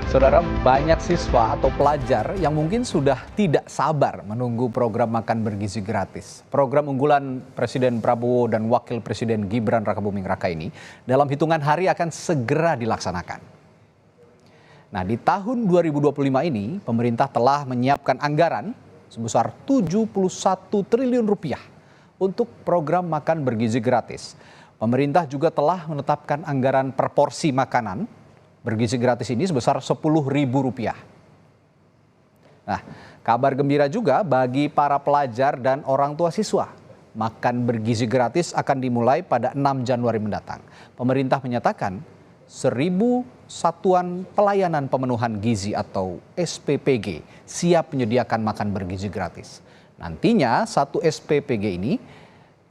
Saudara, banyak siswa atau pelajar yang mungkin sudah tidak sabar menunggu program makan bergizi gratis. Program unggulan Presiden Prabowo dan Wakil Presiden Gibran Rakabuming Raka ini dalam hitungan hari akan segera dilaksanakan. Nah, di tahun 2025 ini, pemerintah telah menyiapkan anggaran sebesar 71 triliun rupiah untuk program makan bergizi gratis. Pemerintah juga telah menetapkan anggaran per porsi makanan bergizi gratis ini sebesar Rp10.000. Nah, kabar gembira juga bagi para pelajar dan orang tua siswa. Makan bergizi gratis akan dimulai pada 6 Januari mendatang. Pemerintah menyatakan 1.000 satuan pelayanan pemenuhan gizi atau SPPG siap menyediakan makan bergizi gratis. Nantinya satu SPPG ini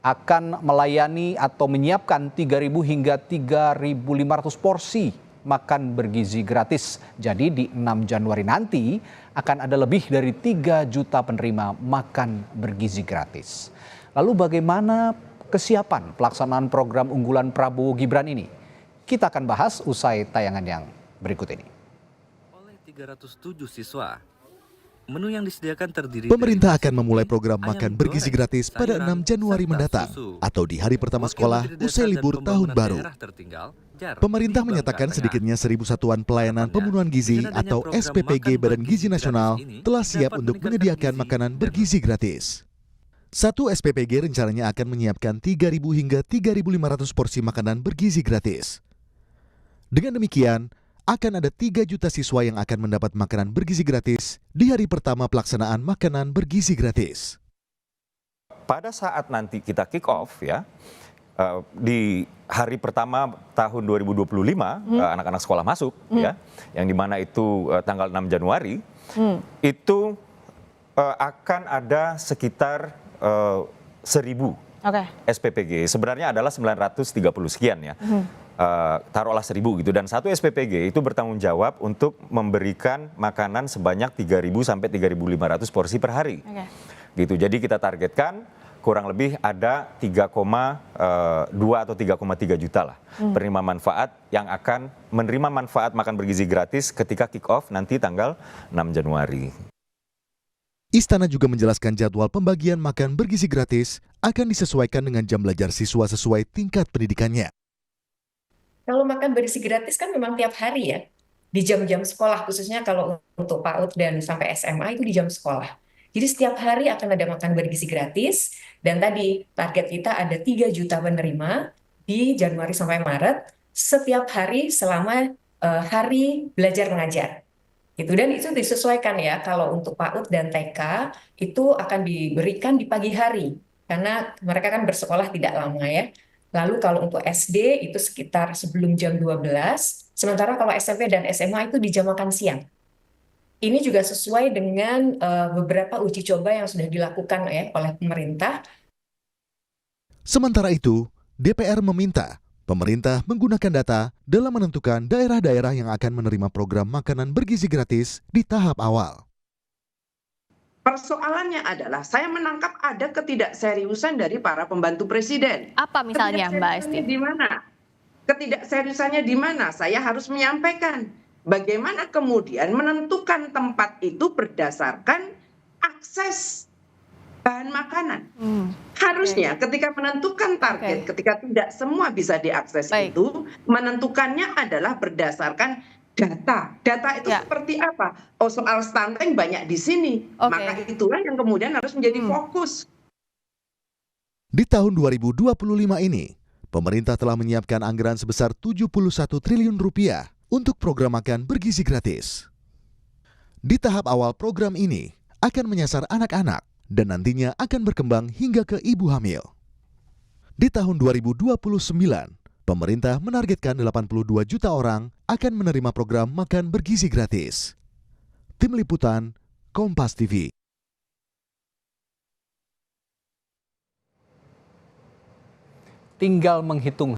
akan melayani atau menyiapkan 3.000 hingga 3.500 porsi makan bergizi gratis. Jadi di 6 Januari nanti akan ada lebih dari 3 juta penerima makan bergizi gratis. Lalu bagaimana kesiapan pelaksanaan program unggulan Prabowo Gibran ini? Kita akan bahas usai tayangan yang berikut ini. Oleh 307 siswa, menu yang disediakan terdiri Pemerintah akan memulai program makan bergizi gratis pada 6 Januari mendatang atau di hari pertama sekolah usai libur tahun baru. Pemerintah menyatakan sedikitnya 1.000 satuan pelayanan pemenuhan gizi atau SPPG Badan Gizi Nasional telah siap untuk menyediakan makanan bergizi gratis. Satu SPPG rencananya akan menyiapkan 3.000 hingga 3.500 porsi makanan bergizi gratis. Dengan demikian, akan ada 3 juta siswa yang akan mendapat makanan bergizi gratis di hari pertama pelaksanaan makanan bergizi gratis. Pada saat nanti kita kick off ya, di hari pertama tahun 2025 anak-anak sekolah masuk ya, yang dimana itu tanggal 6 Januari, itu akan ada sekitar 1.000 SPPG. Sebenarnya adalah 930 sekian ya. Taruhlah 1.000 gitu, dan satu SPPG itu bertanggung jawab untuk memberikan makanan sebanyak 3.000 sampai 3.500 porsi per hari. Gitu. Jadi kita targetkan kurang lebih ada 3,2 atau 3,3 juta lah penerima manfaat yang akan menerima manfaat makan bergizi gratis ketika kick off nanti tanggal 6 Januari. Istana juga menjelaskan jadwal pembagian makan bergizi gratis akan disesuaikan dengan jam belajar siswa sesuai tingkat pendidikannya. Kalau makan bergizi gratis kan memang tiap hari ya, di jam-jam sekolah, khususnya kalau untuk PAUD dan sampai SMA itu di jam sekolah. Jadi setiap hari akan ada makan bergizi gratis, dan tadi target kita ada 3 juta penerima di Januari sampai Maret, setiap hari selama hari belajar mengajar. Gitu. Dan itu disesuaikan ya, kalau untuk PAUD dan TK itu akan diberikan di pagi hari, karena mereka kan bersekolah tidak lama ya. Lalu kalau untuk SD itu sekitar sebelum jam 12, sementara kalau SMP dan SMA itu di jam makan siang. Ini juga sesuai dengan beberapa uji coba yang sudah dilakukan ya oleh pemerintah. Sementara itu, DPR meminta pemerintah menggunakan data dalam menentukan daerah-daerah yang akan menerima program makanan bergizi gratis di tahap awal. Persoalannya adalah saya menangkap ada ketidakseriusan dari para pembantu presiden. Apa misalnya, Mbak Esti? Di mana? Ketidakseriusannya di mana? Saya harus menyampaikan bagaimana kemudian menentukan tempat itu berdasarkan akses bahan makanan. Harusnya ketika menentukan target, ketika tidak semua bisa diakses itu, menentukannya adalah berdasarkan data. Data itu seperti apa? Oh, soal stunting banyak di sini. Maka itulah yang kemudian harus menjadi fokus. Di tahun 2025 ini, pemerintah telah menyiapkan anggaran sebesar 71 triliun rupiah untuk program makan bergizi gratis. Di tahap awal program ini akan menyasar anak-anak dan nantinya akan berkembang hingga ke ibu hamil. Di tahun 2029, pemerintah menargetkan 82 juta orang akan menerima program makan bergizi gratis. Tim Liputan, Kompas TV. Tinggal menghitung